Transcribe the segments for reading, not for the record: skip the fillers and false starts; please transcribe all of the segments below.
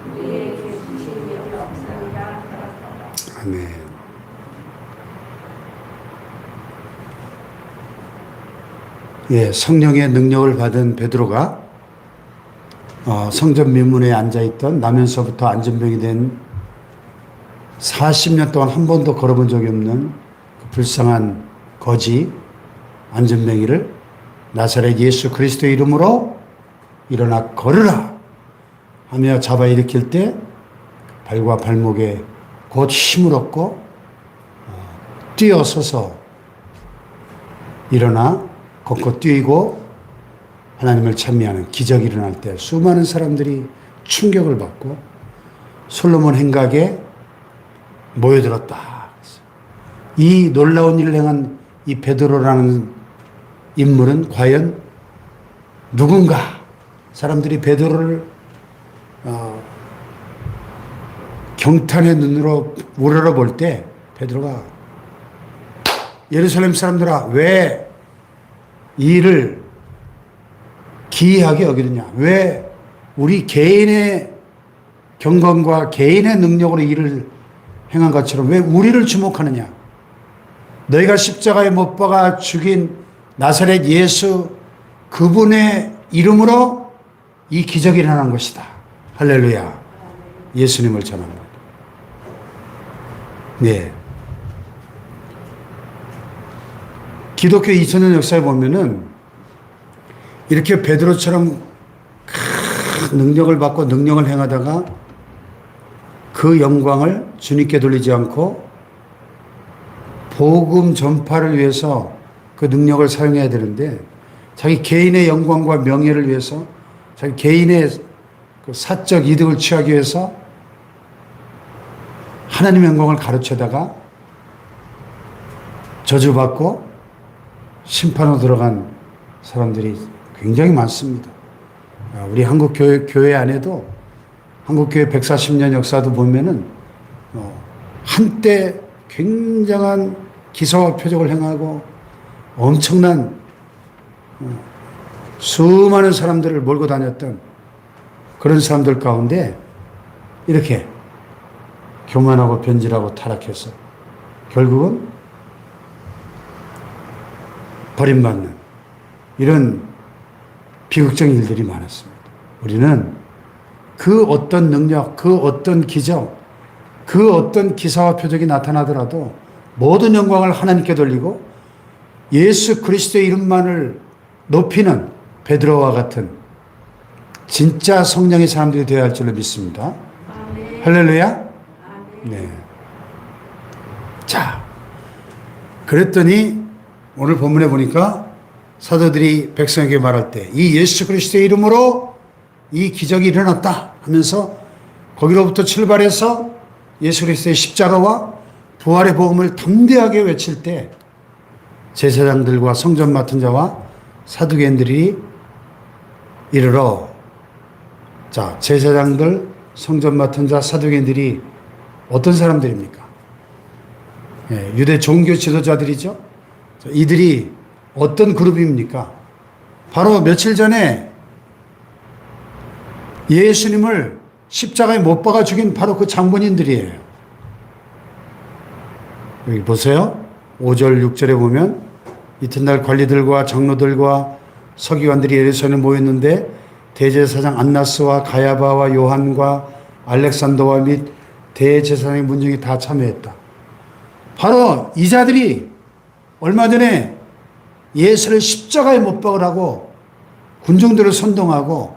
우리에게 주신 일이 없습니다. 아멘. 예, 성령의 능력을 받은 베드로가 성전 민문에 앉아있던 나면서부터 안전병이 된 40년 동안 한 번도 걸어본 적이 없는 그 불쌍한 거지 안전병이를 나사렛 예수 그리스도의 이름으로 일어나 걸으라 하며 잡아 일으킬 때 발과 발목에 곧 힘을 얻고 뛰어서서 일어나 걷고 뛰고 하나님을 찬미하는 기적이 일어날 때 수많은 사람들이 충격을 받고 솔로몬 행각에 모여들었다. 이 놀라운 일을 행한 이 베드로라는 인물은 과연 누군가? 사람들이 베드로를 경탄의 눈으로 우러러볼 때 베드로가 예루살렘 사람들아 왜 이 일을 기이하게 여기느냐? 왜 우리 개인의 경건과 개인의 능력으로 일을 행한 것처럼 왜 우리를 주목하느냐? 너희가 십자가에 못 박아 죽인 나사렛 예수 그분의 이름으로 이 기적이 일어난 것이다. 할렐루야. 예수님을 전합니다. 네. 기독교 2000년 역사에 보면은 이렇게 베드로처럼 큰 능력을 받고 능력을 행하다가 그 영광을 주님께 돌리지 않고 복음 전파를 위해서 그 능력을 사용해야 되는데 자기 개인의 영광과 명예를 위해서 자기 개인의 그 사적 이득을 취하기 위해서 하나님의 영광을 가르쳐다가 저주받고 심판으로 들어간 사람들이 굉장히 많습니다. 우리 한국 교회 안에도 한국교회 140년 역사도 보면은 한때 굉장한 기사와 표적을 행하고 엄청난 수많은 사람들을 몰고 다녔던 그런 사람들 가운데 이렇게 교만하고 변질하고 타락해서 결국은 버림받는 이런 비극적인 일들이 많았습니다. 우리는 그 어떤 능력, 그 어떤 기적, 그 어떤 기사와 표적이 나타나더라도 모든 영광을 하나님께 돌리고 예수 그리스도의 이름만을 높이는 베드로와 같은 진짜 성령의 사람들이 되어야 할 줄로 믿습니다. 아멘. 할렐루야. 아멘. 네. 자, 그랬더니 오늘 본문에 보니까 사도들이 백성에게 말할 때 이 예수 그리스도의 이름으로 이 기적이 일어났다 하면서 거기로부터 출발해서 예수 그리스도의 십자가와 부활의 복음을 담대하게 외칠 때 제사장들과 성전 맡은 자와 사두개인들이 이르러 자, 제사장들, 성전 맡은 자, 사두개인들이 어떤 사람들입니까? 예, 유대 종교 지도자들이죠. 이들이 어떤 그룹입니까? 바로 며칠 전에 예수님을 십자가에 못 박아 죽인 바로 그 장본인들이에요. 여기 보세요. 5절, 6절에 보면 이튿날 관리들과 장로들과 서기관들이 예루살렘에 모였는데 대제사장 안나스와 가야바와 요한과 알렉산더와 및 대제사장의 문중이 다 참여했다. 바로 이 자들이 얼마 전에 예수를 십자가에 못 박으라고 군중들을 선동하고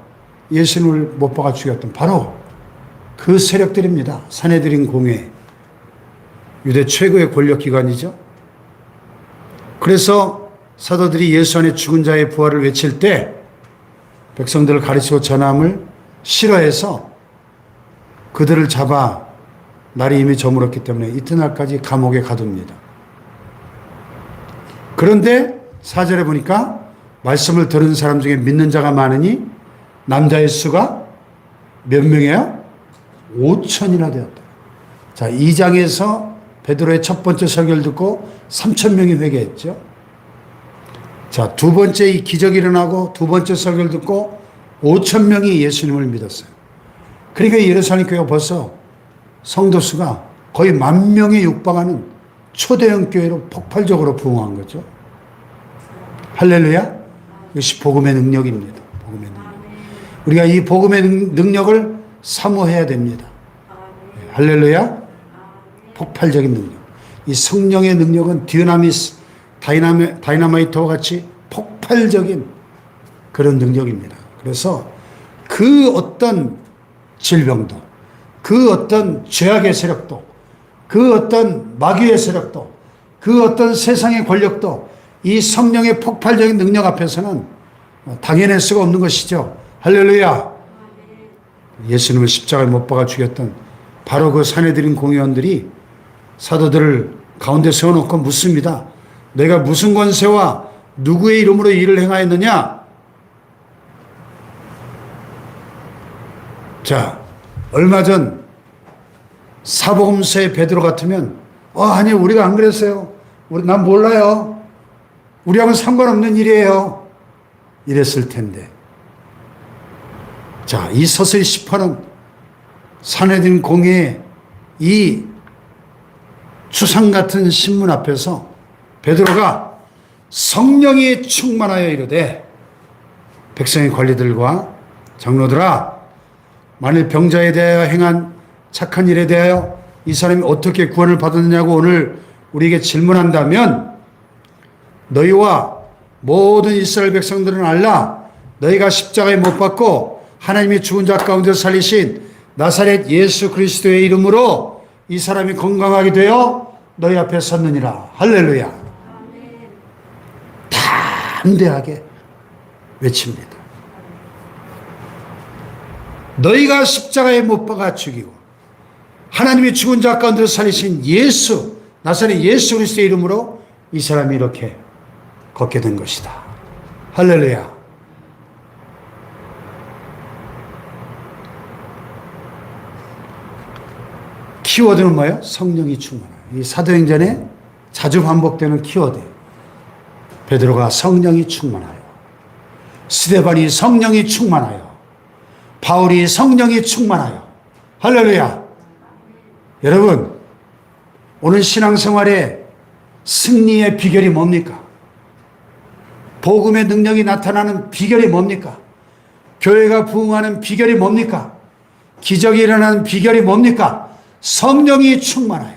예수님을 못 박아 죽였던 바로 그 세력들입니다. 사내들인 공회. 유대 최고의 권력기관이죠. 그래서 사도들이 예수 안에 죽은 자의 부활을 외칠 때 백성들을 가르치고 전함을 싫어해서 그들을 잡아 날이 이미 저물었기 때문에 이튿날까지 감옥에 가둡니다. 그런데 4절에 보니까 말씀을 들은 사람 중에 믿는 자가 많으니 남자의 수가 몇 명이에요? 5천이나 되었다. 자, 2장에서 베드로의 첫 번째 설교를 듣고 3,000명이 회개했죠. 자, 두 번째 이 기적이 일어나고 두 번째 설교를 듣고 5,000명이 예수님을 믿었어요. 그러니까 예루살렘 교회가 벌써 성도 수가 거의 10,000명에 육박하는 초대형 교회로 폭발적으로 부흥한 거죠. 할렐루야. 이것이 복음의 능력입니다. 복음의 능력. 우리가 이 복음의 능력을 사모해야 됩니다. 할렐루야. 폭발적인 능력. 이 성령의 능력은 다이나마이트와 같이 폭발적인 그런 능력입니다. 그래서 그 어떤 질병도, 그 어떤 죄악의 세력도, 그 어떤 마귀의 세력도, 그 어떤 세상의 권력도 이 성령의 폭발적인 능력 앞에서는 당연할 수가 없는 것이죠. 할렐루야. 예수님을 십자가에 못 박아 죽였던 바로 그 산헤드린 공의원들이 사도들을 가운데 세워놓고 묻습니다. 내가 무슨 권세와 누구의 이름으로 일을 행하였느냐? 자, 얼마 전 사복음서의 베드로 같으면 아니 우리가 안 그랬어요. 난 몰라요. 우리하고는 상관없는 일이에요. 이랬을 텐데. 자, 이 서서히 10화는 산헤드린 공회의 이 추상 같은 신문 앞에서 베드로가 성령이 충만하여 이르되 백성의 관리들과 장로들아 만일 병자에 대하여 행한 착한 일에 대하여 이 사람이 어떻게 구원을 받았느냐고 오늘 우리에게 질문한다면 너희와 모든 이스라엘 백성들은 알라 너희가 십자가에 못 박고 하나님이 죽은 자 가운데 살리신 나사렛 예수 그리스도의 이름으로 이 사람이 건강하게 되어 너희 앞에 섰느니라. 할렐루야. 담대하게 외칩니다. 너희가 십자가에 못 박아 죽이고 하나님이 죽은 자 가운데 살리신 예수 나사렛 예수 그리스도의 이름으로 이 사람이 이렇게 걷게 된 것이다. 할렐루야. 키워드는 뭐예요? 성령이 충만해요. 이 사도행전에 자주 반복되는 키워드. 베드로가 성령이 충만하여, 스데반이 성령이 충만하여, 바울이 성령이 충만하여. 할렐루야. 여러분, 오늘 신앙생활의 승리의 비결이 뭡니까? 복음의 능력이 나타나는 비결이 뭡니까? 교회가 부흥하는 비결이 뭡니까? 기적이 일어나는 비결이 뭡니까? 성령이 충만하여.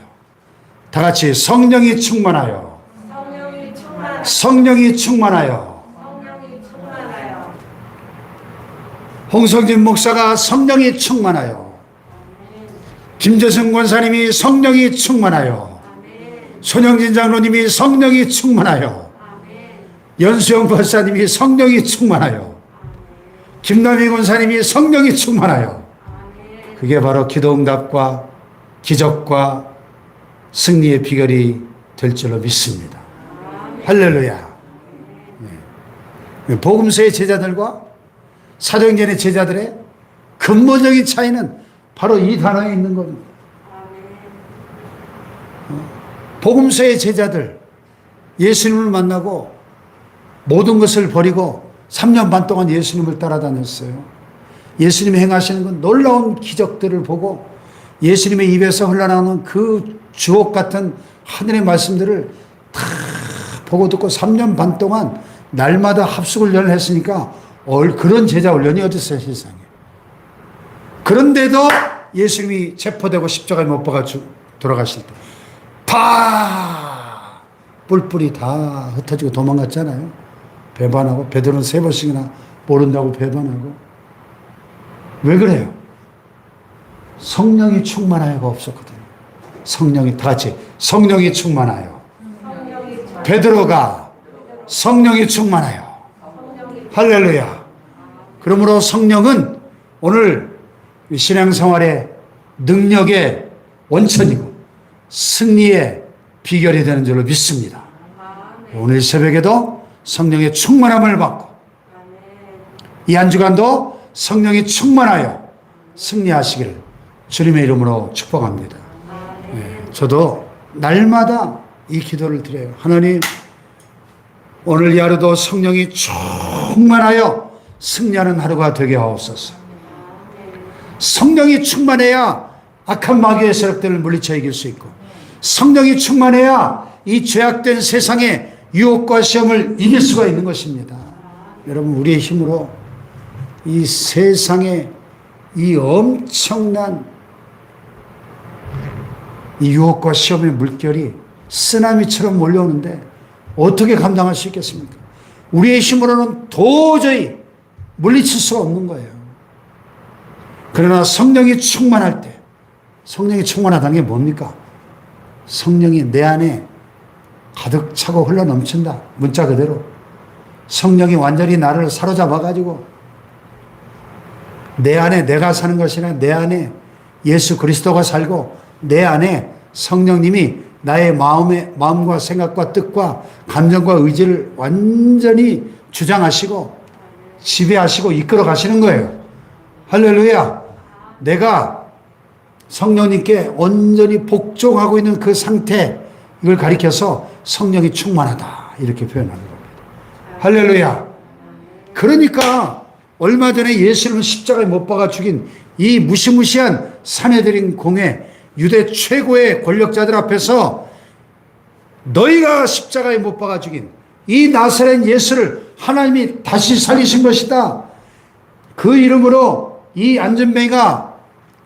다 같이 성령이 충만하여. 성령이 충만하여. 성령이 충만하여. 성령이 충만하여. 홍성진 목사가 성령이 충만하여. 김재승 권사님이 성령이 충만하여. 손영진 장로님이 성령이 충만하여. 연수영 권사님이 성령이 충만하여. 김남희 권사님이 성령이 충만하여. 그게 바로 기도응답과 기적과 승리의 비결이 될 줄로 믿습니다. 할렐루야. 네. 복음서의 제자들과 사도행전의 제자들의 근본적인 차이는 바로 이 단어에 있는 겁니다. 복음서의 제자들 예수님을 만나고 모든 것을 버리고 3년 반 동안 예수님을 따라다녔어요. 예수님이 행하시는 그 놀라운 기적들을 보고 예수님의 입에서 흘러나오는 그 주옥 같은 하늘의 말씀들을 다 보고 듣고 3년 반 동안 날마다 합숙훈련을 했으니까 그런 제자 훈련이 어디 있어요, 세상에. 그런데도 예수님이 체포되고 십자가에 못 박아 돌아가실 때 다 뿔뿔이 다 흩어지고 도망갔잖아요. 배반하고 베드로는 3번씩이나 모른다고 배반하고. 왜 그래요? 성령이 충만하여가 없었거든요. 성령이 다 같이 성령이 충만하여. 베드로가 성령이 충만하여. 할렐루야. 그러므로 성령은 오늘 신앙생활의 능력의 원천이고 승리의 비결이 되는 줄로 믿습니다. 오늘 새벽에도 성령의 충만함을 받고 이 한 주간도 성령이 충만하여 승리하시기를 주님의 이름으로 축복합니다. 네, 저도 날마다 이 기도를 드려요. 하나님, 오늘 이 하루도 성령이 충만하여 승리하는 하루가 되게 하옵소서. 성령이 충만해야 악한 마귀의 세력들을 물리쳐 이길 수 있고, 성령이 충만해야 이 죄악된 세상의 유혹과 시험을 이길 수가 있는 것입니다. 여러분, 우리의 힘으로 이 세상의 이 엄청난 이 유혹과 시험의 물결이 쓰나미처럼 몰려오는데 어떻게 감당할 수 있겠습니까? 우리의 힘으로는 도저히 물리칠 수가 없는 거예요. 그러나 성령이 충만할 때, 성령이 충만하다는 게 뭡니까? 성령이 내 안에 가득 차고 흘러 넘친다. 문자 그대로. 성령이 완전히 나를 사로잡아가지고 내 안에 내가 사는 것이 아니라 내 안에 예수 그리스도가 살고 내 안에 성령님이 나의 마음과 생각과 뜻과 감정과 의지를 완전히 주장하시고 지배하시고 이끌어 가시는 거예요. 할렐루야. 내가 성령님께 온전히 복종하고 있는 그 상태, 이걸 가리켜서 성령이 충만하다 이렇게 표현하는 겁니다. 할렐루야. 그러니까 얼마 전에 예수님을 십자가에 못 박아 죽인 이 무시무시한 산헤드린 공회, 유대 최고의 권력자들 앞에서 너희가 십자가에 못 박아 죽인 이 나사렛 예수를 하나님이 다시 살리신 것이다. 그 이름으로 이 안전뱅이가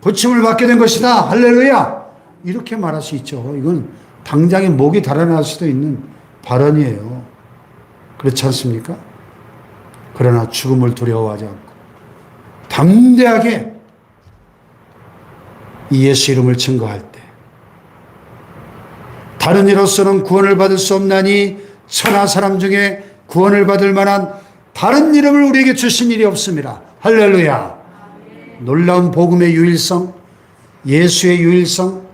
고침을 받게 된 것이다. 할렐루야. 이렇게 말할 수 있죠. 이건 당장에 목이 달아날 수도 있는 발언이에요. 그렇지 않습니까? 그러나 죽음을 두려워하지 않고 담대하게 이 예수 이름을 증거할 때 다른 이로서는 구원을 받을 수 없나니 천하 사람 중에 구원을 받을 만한 다른 이름을 우리에게 주신 일이 없습니다. 할렐루야. 놀라운 복음의 유일성, 예수의 유일성,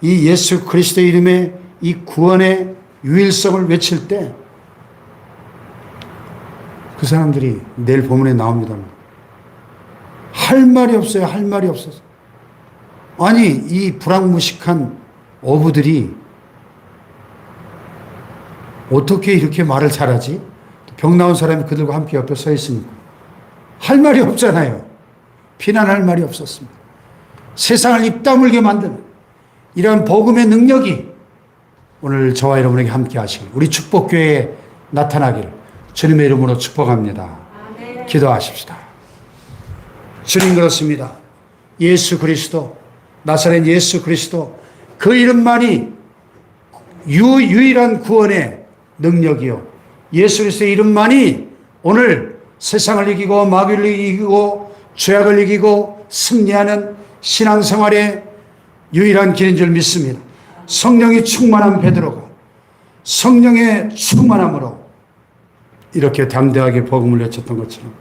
이 예수 그리스도의 이름의 이 구원의 유일성을 외칠 때 그 사람들이 내일 본문에 나옵니다. 할 말이 없어요. 할 말이 없어서. 아니, 이 불황무식한 어부들이 어떻게 이렇게 말을 잘하지? 병 나온 사람이 그들과 함께 옆에 서 있으니까 할 말이 없잖아요. 비난할 말이 없었습니다. 세상을 입 다물게 만드는 이러한 복음의 능력이 오늘 저와 여러분에게 함께 하시길, 우리 축복교회에 나타나기를 주님의 이름으로 축복합니다. 아멘. 기도하십시다. 주님, 그렇습니다. 예수 그리스도, 나사렛 예수 그리스도, 그 이름만이 유일한 구원의 능력이요, 예수 그리스도의 이름만이 오늘 세상을 이기고 마귀를 이기고 죄악을 이기고 승리하는 신앙생활의 유일한 길인 줄 믿습니다. 성령이 충만한 베드로가 성령의 충만함으로 이렇게 담대하게 복음을 외쳤던 것처럼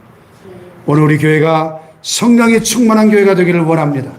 오늘 우리 교회가 성령이 충만한 교회가 되기를 원합니다.